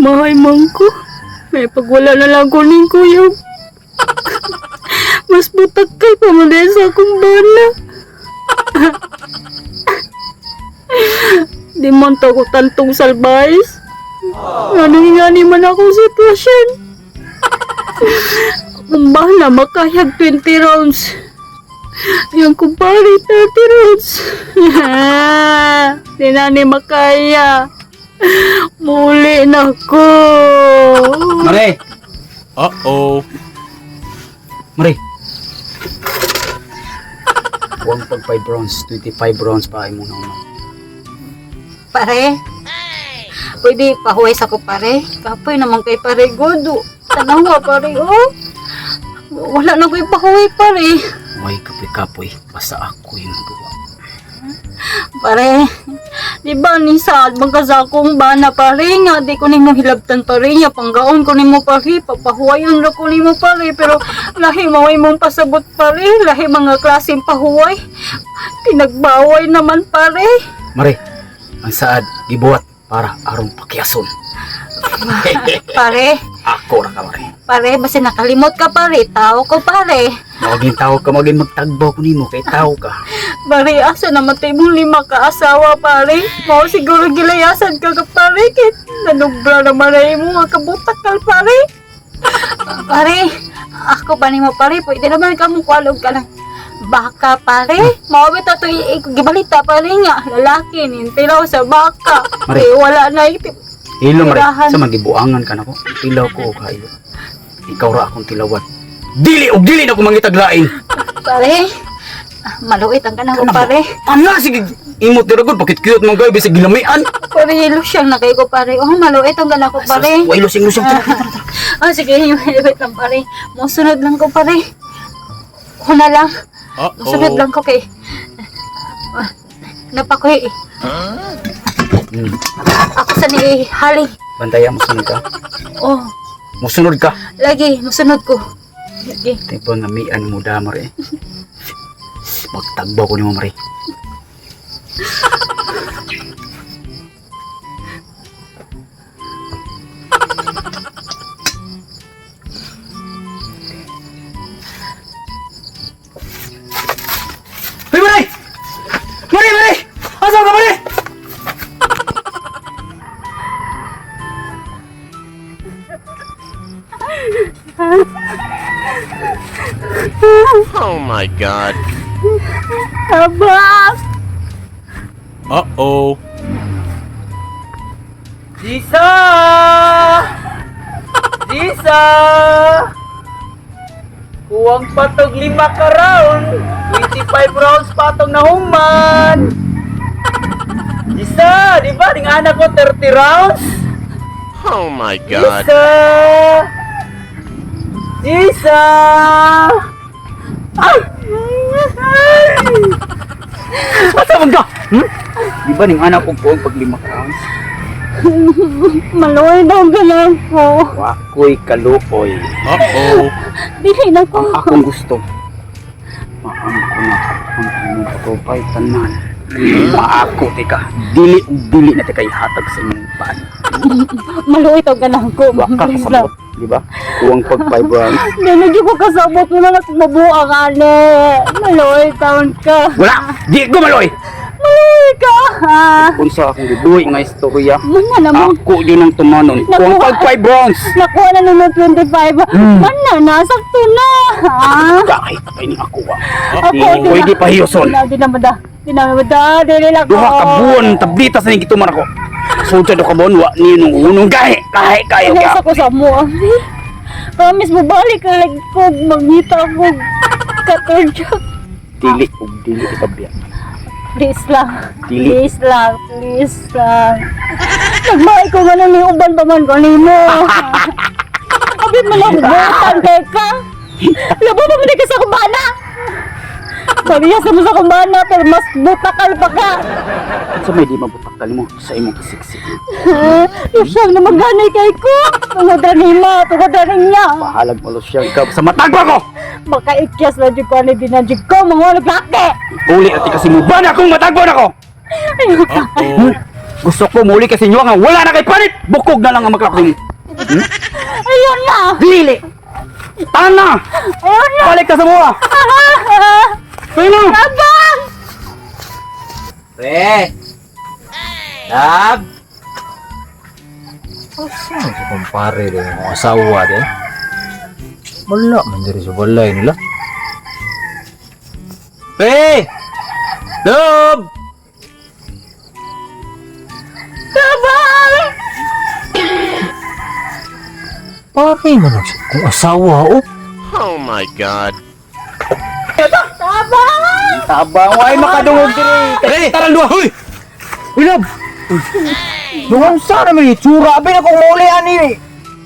Mahay man ko. May pagwala na lang ko ning kuya. Mas butak kay pamanay sa akong bana. Di man to ko tantong salbayis. Naningani man akong sitwasyon. Akong bana makahag 20 rounds. Yang kumpari 30 rounds. Di na ni makaya. Muli na ko. Mare! Uh-oh. Mare! Huwag pag 5 rounds, 25 rounds pa ay muna una. Pare, pwede pahuway sa ko pare. Kapoy naman kay pare godo. Tanaw nga pare, oh. Wala na ko ipahuway pare. Huwag kapoy-kapoy, basta ako yung magawa. Pare, di ba ni saad magkasa akong bana pare nga di ko nimo hilabtan pare nga panggaon ko nimo pare papahuwayon ra ko nimo pare pero lahi maway mong pasabot pare lahi mga klaseng pahuway pinagbaway naman pare. Mare, ang saad, gibuhat para arong pakyason. Pare, Ako ra ka, Mare. pare basta nakalimot ka pare tao ko pare. Maging tao ka, maging magtagbaw ko nimo kay tao ka. Pare, asa naman tayo mong 5 ka-asawa, pare? Mao siguro gilayasan ka ka, pare. Kaya nanubra naman na mo nga kabutakal, pare. Pare, ako pa ni mo, pare. Pwede naman ka mong kwalog ka ng baka, pare. Mao ba ito gibalita, pare nga. Lalaki, nintilaw sa baka. Mare. Eh, wala na Hilo, Mare. Tirahan. Sa magibuangan ka na ko. Tilaw ko o kayo. Ikaw ra akong tilawan. Dili o dili na ko mangitaglain. Pare, maluit ang kanang ko, pare. Ana, sige. Imot na ragod. Pakit-cute mong gabi sa gilamian. Pare, lusyang na kayo ko, pare. Oh, maluit ang kanang ko, pare. Way lusing-lusing. Sige, wait lang pare. Musunod lang ko pare. Una lang. Musunod lang ko kay. Napakoy. Ako sa ni Hali. Bantaya, musunod ka. Oh, Musunod ka. lagi. Musunod ko. Lagi. Tipo nga mian mo da, Mare. Magtagbaw ko ni mo, Mare. Hoy, Mare! Mare, Mare! Asa ka, Mare? Oh my god. Aba! Uh-oh. Jisa! Jisa! Kuwang patog 5 ka round. 25 rounds patog na human. Jisa, di ba? Ding anak ko 30 rounds. Oh my god. Jisa! Jisa! Ay! Masa man ka? Di ba ning anak ko kuwang pag 5 ka rounds? Maluoy daw ganun ko. Wakoy kaluoy. Uh-oh. Dili na ko. Akong gusto. Maam ko na ang inyong patupay tanan. Maako tika. Dili na tika ihatag sa inyong pan. Maluoy daw ganun ko. Waka kasabot. Di ba? Kuwang pag 5 rounds. Dili ko kasabot mo na nagmabuang ane. Maluoy taon ka. Wala! Di ko maloy! Maluoy ka. Kung sa akong gibuhi nga istorya, Mana naman. ako yun ang tumanon. Kuwang pag 5 rounds! Nakuha na naman 25. Mana, nasakto na. Kahit pa ni ako ba? Ako, Di pwede pa hiyoson. Di na mada. Dili lang ko. Duha ka buwan, tablita sa nang gituman ako. Sultan ako buwan, wa niyo nung unong gahe. Kahe kayo Nasa ka. ko sa mo. Promise mo balik ka lang ko. Magngita ko. Katorjak. Dili o dili itabiya. Please lang. Dili. Please lang. Please lang. Nagmay ko nga nang uban pa man ko nimo. Abit mo lang butan kay ka. Labo pa man ka sa kumbana. Parehas mo sa kumbana pero mas butakal pa ka. Sa may di mabutakal mo sa imong kisiksik. Siyang na maghanay kay ko. Tungodan nima. Tungodan niya. Pahalag mo siya ka sa matagba ko. Baka ikyas na dyan ko ano din na dyan ko. Mga walang laki. Uli at kasi mo ba na akong matagba na ko? Ayoko. Uh-oh. Gusto ko muli kasi nyo nga wala na kay panit. Bukog na lang ang magkakapin. Ayun na! Dili! Tana! Ayun na! Balik ka sa mga! Sino? Abang! Pre! Lab! Saan si kumpare din yung mga asawa din? Wala man diri sa balay nila. Pre! Lab! Abang! Pare man kung asawa oh. Oh my god. Abang! Tabang, ay makadungog diri. Tara luwa, huy! Uy, Lab! Doon sana may itsura. Abin akong mauli ani.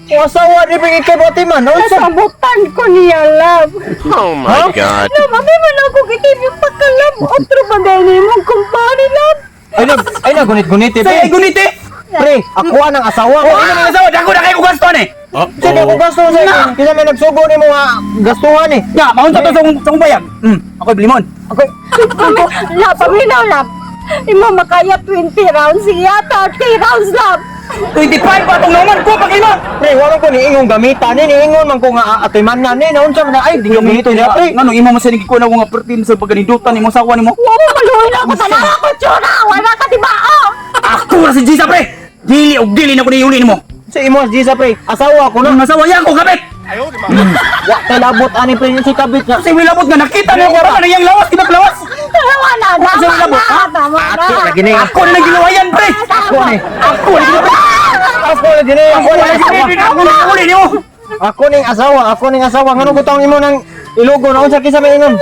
Kung asawa di bigay kay Batiman. Nasabutan ko niya, love. Oh my god. Love, abi man ako kitip yung pagkalab. Otro ba dahil mong kumpani, love? Ay na, gunit-gunit eh. Say, guniti! Pre, ako ang asawa ko. Oh, ano mga asawa? Dako na kayo kung gasto ni! Sige ako gasto sa inyo. Kaya may nagsugo ni mga gastuhan eh. Ya, maunta to sa kong bayag. Ako'y bilimon. Okay. Love, paminaw, love. Imo makaya 20 rounds, siya 30 rounds, love. 25 pa itong naman ko, pag ino! Pre, wala ko niingong gamitan ni. Niingon man ko nga atiman na ni. Naunsa man na ay, di yung ganito niya pre. Ngano, imo mo sinig ko na mga pertin sa pagganidutan ni mo sawa ni mo. Wala mo maluhin ako sa mga kutsura. Wala ka tibao. Ako na si Gisa, pre! Dili og dili na ko ni uli ni mo. Sa imo Gisa pre, asawa ko Kung na. nasawa yan ko kapit! Wa tay labot ani pre si kabit nga. Kasi wilabot nga nakita mo ko ron, ano yung lawas, kinaklawas! Tama na, tama na, tama na. Lagi na Ako na nagilawayan, pre! Ako ni. Ako na nagilawayan! Ako lagi na. Ako na nagilawayan! Ako na uli ni mo! Ako ning asawa. Ngano butang imo nang ilugo na unsa kinsa may ingon?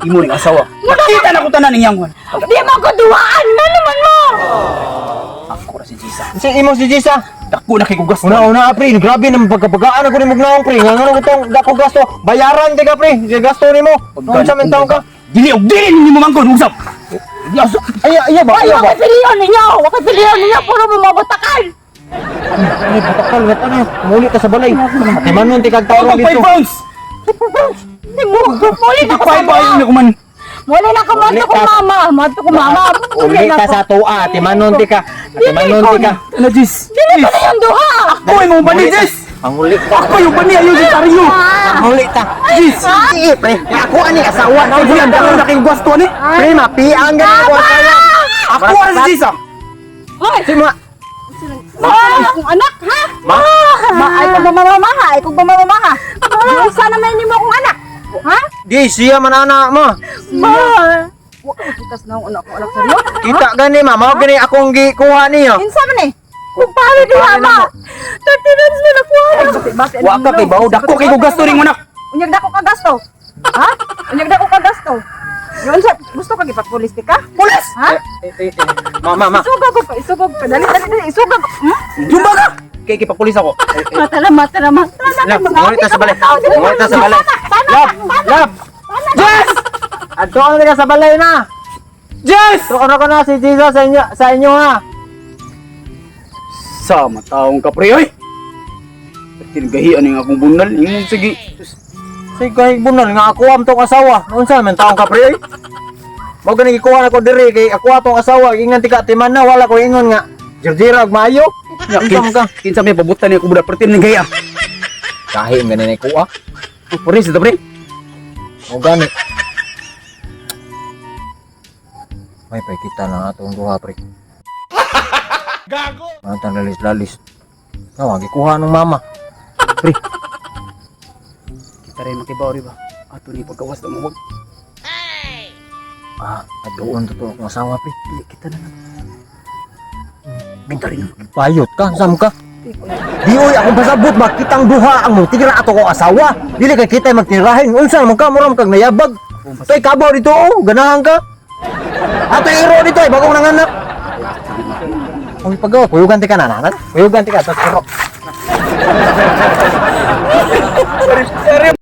Imo ning asawa. Nakita na ko tanan niyang wan. Di mo ko duwaan na naman mo. Ako na si Gisa. Si imo si Gisa. Dako na kay kugas. Una pre, grabe nang pagkapagaan ako ni mugnaong pre. Ngano butang dako gasto. Bayaran tiga pre, si gasto nimo. Unsa man taon ka? Dili og dili ni mo mangkon usap. Iya ba? Ay, wakay piliyon ninyo. Wakay piliyon ninyo. Puro mamabutakan. Ay, patakal na ano. Muli ka sa balay. Ate manon ti kag tawo 5 dito. pounds. Di mo. Muli na ko sa 5 pa mo. yun ko man. Muli na ka mato ko mama. Mato ko mama. Uli ka sa tuwa, ate manon ti ka. Ate manon ti ka. Ano Gis? Dili ko na yung duha. Ako ay mo bani Gis. Panguli ka. Ako yung bani ayo si Tario. Panguli ta. Gis. Sige, pre. Ako ani asawa na. Ako yan dako na kay gusto ni. Pre, mapiang ganun ko kaya. Ako na si Gis. Hoy. Si ma. Kung anak, ha? Ay kung mamamaha. Ay kung mamamaha. Sana may nimo akong anak. Ha? Di siya man ana mo. Ma. Kitas na ang anak ko, anak sa'yo. Kita gani ma, mao gani akong gikuha niyo. Insa man eh. Kung paano di ama. 30 rounds na nakuha. Wa ka kay bawo dako kay gusto ning anak. Unyag dako ka gasto. Ha? Unyag dako ka gasto. Yun sa gusto ka gipapulis ka? Pulis. Ha? Ma. Isugag ko pa, isugag pa. Dali, isugag. Jumba ka. Kay kipapulis ako. Mata na. Lab, ngorita sa balay. Ngorita sa balay. Lab. Yes! Adto ka na sa balay na. Yes! Tuon ako na si Jesus sa inyo ha. Sama taong ka pre oy. Tingahian ning akong bunal imong sige. Sige kay bunal nga ako am tong asawa. Unsa man taong kapre? Mao gani gikuha na ko diri kay ako atong asawa ingon tika timan na wala ko ingon nga. Jirjira og maayo. Unsa man ka? Kinsa may pabutan ni ako budak pertin ning gaya. Kahi ang ganin ko ah. Puris ito pre. Mao gani. May kita na atong duha pre. Gago. Mantan lalis-lalis. Nawagi kuha ng mama. Pre, Kita rin makibaw rin ba? Ato ni pagkawas na mawag. adoon to akong asawa pre. Dili kita na lang. Kita rin. Payot ka, sam ka. Di oy akong pasabot ba kitang duha ang mutira ato ko asawa. Dili kay kita magtirahin. Unsa man ka muram kag nayabag. Tay kabaw dito oh, ganahan ka. Ato iro dito ay bagong nanganak. Oy pagaw, kuyugan ti ka nanan. Kuyugan ti ka sa tiro.